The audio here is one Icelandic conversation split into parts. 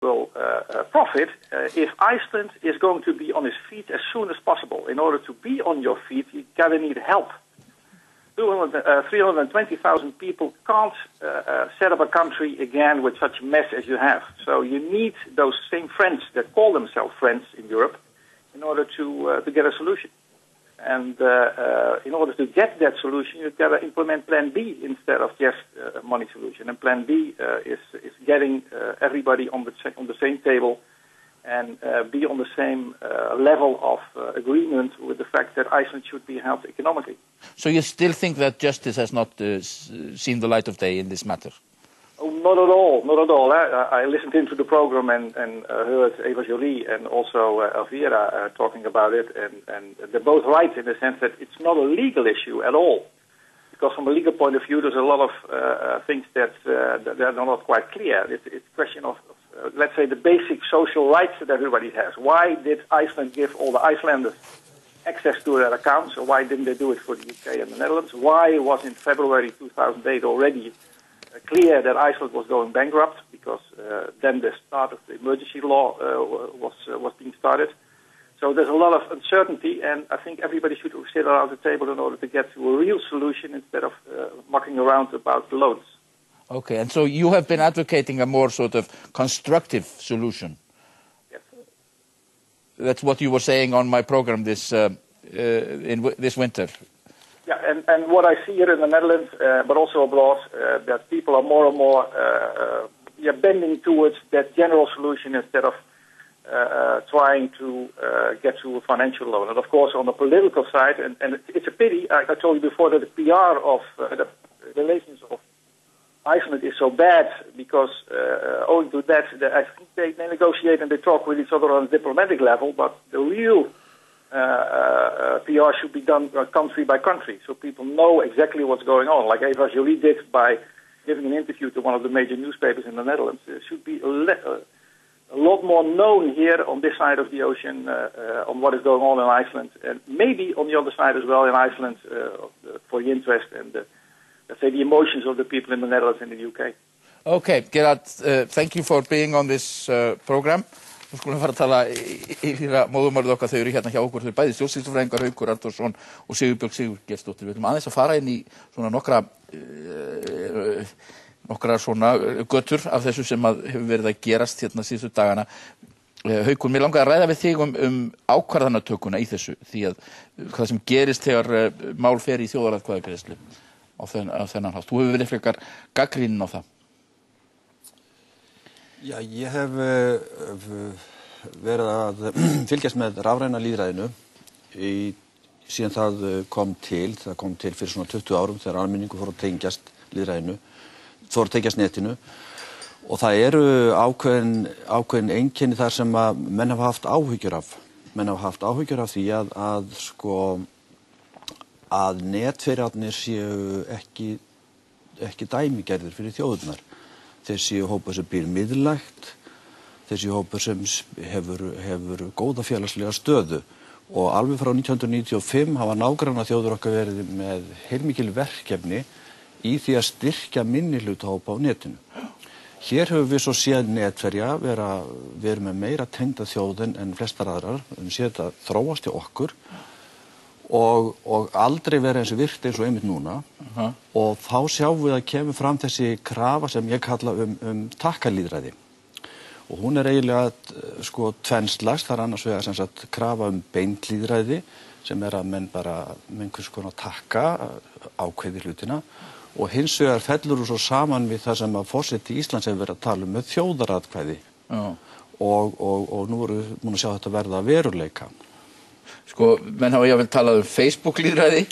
will profit if Iceland is going to be on its feet as soon as possible. In order to be on your feet, you gotta need help. 320,000 people can't set up a country again with such a mess as you have. So you need those same friends that call themselves friends in Europe in order to get a solution. And in order to get that solution, you've got to implement Plan B instead of just a money solution. And Plan B is getting everybody on the same table and be on the same level of agreement with the fact that Iceland should be helped economically. So you still think that justice has not seen the light of day in this matter? Oh, not at all, not at all. I listened into the program and heard Eva Joly and also Elvira talking about it, and they're both right in the sense that it's not a legal issue at all. Because from a legal point of view, there's a lot of things that are not quite clear. It's a question of, let's say, the basic social rights that everybody has. Why did Iceland give all the Icelanders access to their accounts, or why didn't they do it for the UK and the Netherlands? Why was in February 2008 already clear that Iceland was going bankrupt, because then the start of the emergency law was being started. So there's a lot of uncertainty, and I think everybody should sit around the table in order to get to a real solution instead of mucking around about the loans. Okay, and so you have been advocating a more sort of constructive solution. Yes. That's what you were saying on my program this winter. Yeah, and what I see here in the Netherlands, but also abroad, that people are more and more bending towards that general solution instead of trying to get to a financial loan. And of course, on the political side, and it's a pity, I told you before that the PR of the relations of Iceland is so bad because owing to that, I think they negotiate and they talk with each other on a diplomatic level, but the real PR should be done country by country, so people know exactly what's going on, like Eva Joly did by giving an interview to one of the major newspapers in the Netherlands. There should be a lot more known here on this side of the ocean on what is going on in Iceland, and maybe on the other side as well in Iceland for the interest and let's say the emotions of the people in the Netherlands and the UK. Okay, Gerard, thank you for being on this program. Við skulum fara að tala yfir móðurmálið okkar. Þau eru hérna hjá okkur, þau eru bæði stjórnsýslufræðingar, Haukur Arnþórsson og Sigurbjörg Sigurgeirsdóttir. Við ætlum aðeins að fara inn í svona nokkra svona götur af þessu sem hefur verið að gerast hérna síðustu dagana. Haukur, mér langaði að ræða við þig ákvarðanatökuna í þessu, því að hvað sem gerist þegar mál fer í þjóðaratkvæðagreiðslu á þennan hátt. Þú hefur verið frekar gagnrýninn á það. Já, ég hef verið að fylgjast með rafræna lýðræðinu síðan það kom til fyrir svona 20 árum þegar almenningur fór að tengjast lýðræðinu, fór að tengjast netinu, og það eru ákveðin einkenni þar sem að menn hafa haft áhyggjur af. Menn hafa haft áhyggjur af því að netfyrirvarnir séu ekki dæmigerðir fyrir þjóðirnar. Þeir séu hópur sem býr miðlægt, þeir séu hópur sem hefur góða félagslega stöðu, og alveg frá 1995 hafa nágrannaþjóðir okkar verið með heilmikil verkefni í því að styrkja minnihlutahópa á netinu. Hér höfum við svo séð netverja við erum með meira tengda þjóðin en flestar aðrar, við séð þetta þróast hjá okkur og aldrei verið eins og virkt eins og einmitt núna. Og þá sjáum við að kemur fram þessi krafa sem ég kalla takkalýðræði, og hún eiginlega tvennslags. Það annars vegar sem sagt krafa beinlýðræði sem að menn bara með einhvers konar takka ákveði hlutina, og hins vegar fellur hún svo saman við það sem að forseti Íslands hefur verið að tala með þjóðaratkvæði. Og nú erum við búin að sjá þetta verða að veruleika. Menn hafa jáfnvel talað Facebook-lýðræði,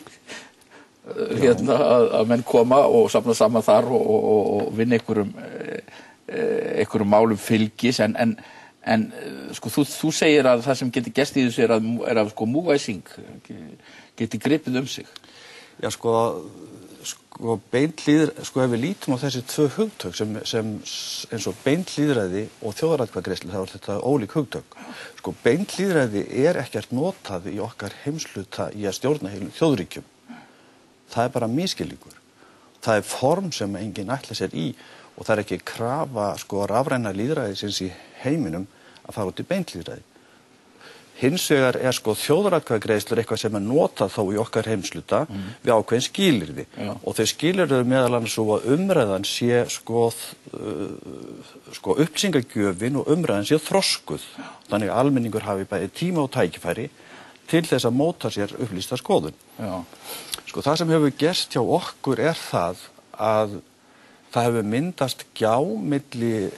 hérna að menn koma og safna saman þar og vinna einhverjum málum fylgis, en þú segir að það sem getur gerst í þessu er að múgæsing geti gripið sig. Já, ef við lítum á þessi tvö hugtök sem eins og beinlýðræði og þjóðaratkvæðagreiðslu, þá þetta ólík hugtök. Beinlýðræði ekkert notað í okkar heimshluta í að stjórna heilum þjóðríkjum. Það bara misskilningur. Það form sem enginn ætlar sér í, og það ekki krafa sko rafræna lýðræðisins í heiminum að fara út í beint lýðræði. Hins vegar sko þjóðaratkvæðagreiðslur eitthvað sem notað þó í okkar heimsluta við ákveðin skilyrði. Og þau skilyrði meðal annars svo að umræðan sé sko upplýsingagjöfin og umræðan sé þroskuð. Þannig að almenningur hafi bæði tíma og tækifæri til þess að móta sér upplýsta skoðun. Sko það sem hefur gerst hjá okkur það að það hefur myndast gjá milli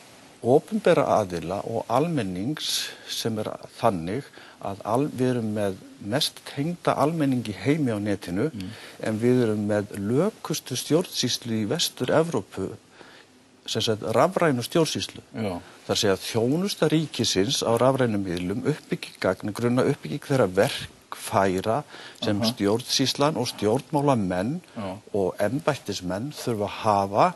opinbera aðila og almennings sem þannig að við erum með mest tengda almenningi heimi á netinu en við erum með lökustu stjórnsýslu í Vestur-Evrópu, sem sagt rafrænu stjórnsýslu. Það segja að þjónusta ríkisins á rafrænum miðlum uppbygging gagnagrunna, uppbygging þeirra verkfæra sem stjórnsýslan og stjórnmálamenn og embættismenn þurfa að hafa.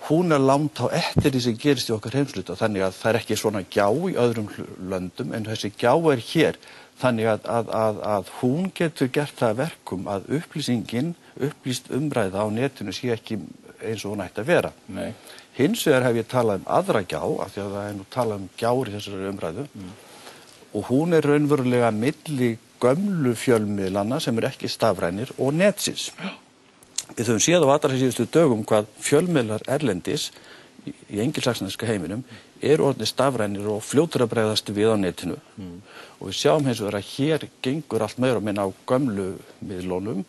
Hún langt á eftir því sem gerist í okkar heimsluta, þannig að það ekki svona gjá í öðrum löndum en þessi gjá hér, þannig að hún getur gert það verkum að upplýst umræða á netinu sé ekki eins og hún ætti að vera. Nei. Hins vegar hef ég talað aðra gjá, af því að það nú talað gjár í þessari umræðu, og hún raunverulega milli gömlu fjölmiðlana sem ekki stafrænir og netsins. Við höfum séð á allra síðustu dögum hvað fjölmiðlar erlendis í engilsaxneska heiminum orðnir stafrænir og fljótur að bregðast við á netinu. Og við sjáum hins vegar að hér gengur allt meira og minna á gömlu miðlunum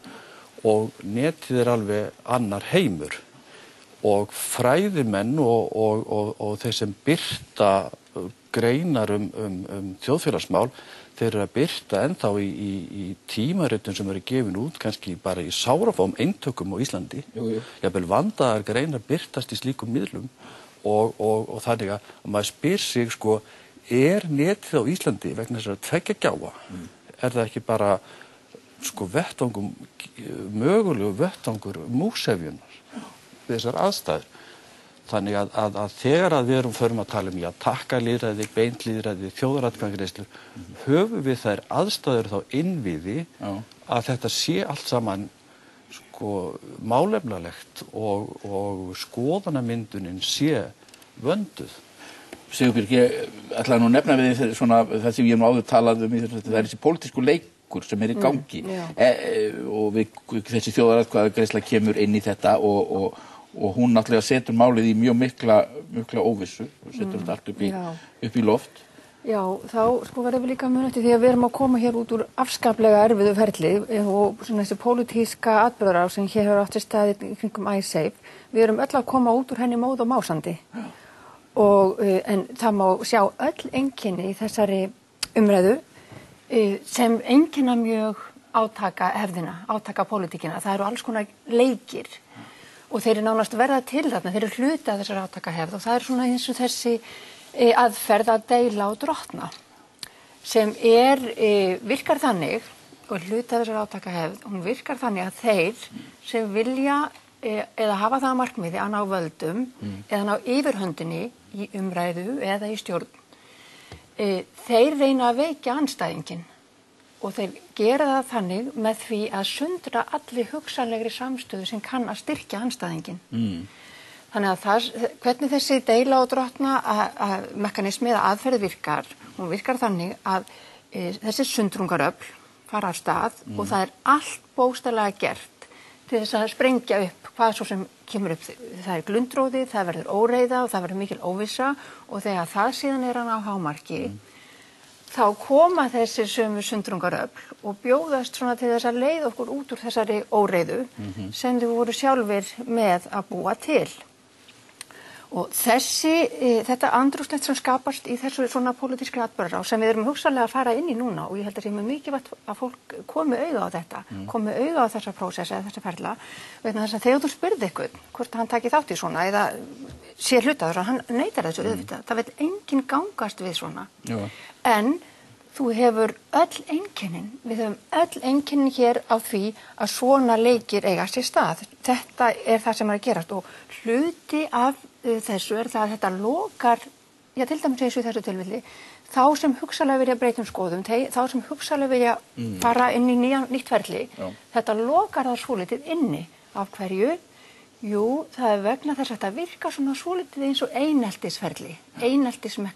og netið alveg annar heimur. Og fræðimenn og þeir sem birta greinar þjóðfélagsmál, þeir að birta ennþá í tímaritum sem gefin út, kannski bara í sárafáum eintökum á Íslandi. Jafnvel vandaðar greinar birtast í slíkum miðlum og þannig að maður spyr sig sko, netið á Íslandi vegna þess að tveggja gjáa? Það ekki bara sko mögulegu vettvangur músefjunar við þessar aðstæður? Þannig að þegar við förum að tala að taka lýðræði, beint lýðræði, þjóðaratkvæðagreiðslur, höfum við þær aðstæður þá innviði að þetta sé allt saman sko málefnalegt og skoðanamyndunin sé vönduð. Sigurbjörg, ég ætla nú að nefna við þér svona það sem ég áður talað það þessi pólitísku leikur sem í gangi og þessi þjóðaratkvæðagreiðsla kemur inn í þetta og hún náttúrulega setur málið í mjög mikla óvissu og setur þetta allt upp í loft. Já, þá sko verðum við líka að muna eftir því að við erum að koma hér út úr afskaplega erfiðu ferli og svona þessi pólitíska atburðarás sem hér hefur átt sér stað í kringum Icesave, við erum öll að koma út úr henni móð og másandi. En það má sjá öll einkenni í þessari umræðu sem einkenna mjög átaka pólitíkina. Það eru alls konar leikir. Og þeir nánast verða til þarna, þeir hluti af þessar átakahefð og það svona eins og þessi aðferð að deila og drottna sem virkar þannig og hluti af þessar átakahefð, hún virkar þannig að þeir sem vilja eða hafa það að markmiði að ná völdum eða ná yfirhöndinni í umræðu eða í stjórn, þeir reyna að veikja andstæðinginn. Og þeir gera það þannig með því að sundra allir hugsanlegri samstöðu sem kann að styrkja andstæðinginn. Þannig að hvernig þessi deila og drottna mekanismi eða aðferð virkar, hún virkar þannig að þessi sundrungaröfl fara af stað og það allt bókstaflega gert til þess að sprengja upp hvað svo sem kemur upp. Það glundróði, það verður óreiða og það verður mikil óvissa og þegar það síðan hann á hámarki, þá koma þessir sömu sundrungaröfl og bjóðast svona til þess að leiða okkur út úr þessari óreiðu sem þau voru sjálfir með að búa til. Og þetta andrúmsloft sem skapast í þessu svona pólitískri atburðarás sem við erum hugsanlega að fara inn í núna og ég held að það sé mikilvægt að fólk komi auga á þetta, komi auga á þessa prósessa eða þessa ferla, vegna þess að þegar þú spurði ykkur hvort hann taki þátt í svona eða sé hluta þess að hann neitar þessu auðvitað, það vill enginn gangast við svona. En þú hefur öll einkennin, við höfum öll einkennin hér á því að svona leikir eiga sér stað. Þetta það sem að gerast og hluti af þessu það að þetta lokar, til dæmis eins og í þessu tilfelli, þá sem hugsanlega vilja breyta skoðum, þá sem hugsanlega vilja fara inn í nýtt ferli, þetta lokar það svolítið inni af hverju Jú, það vegna þess að þetta virkar svona svolítið eins og eineltisferli, eineltismekkanismi.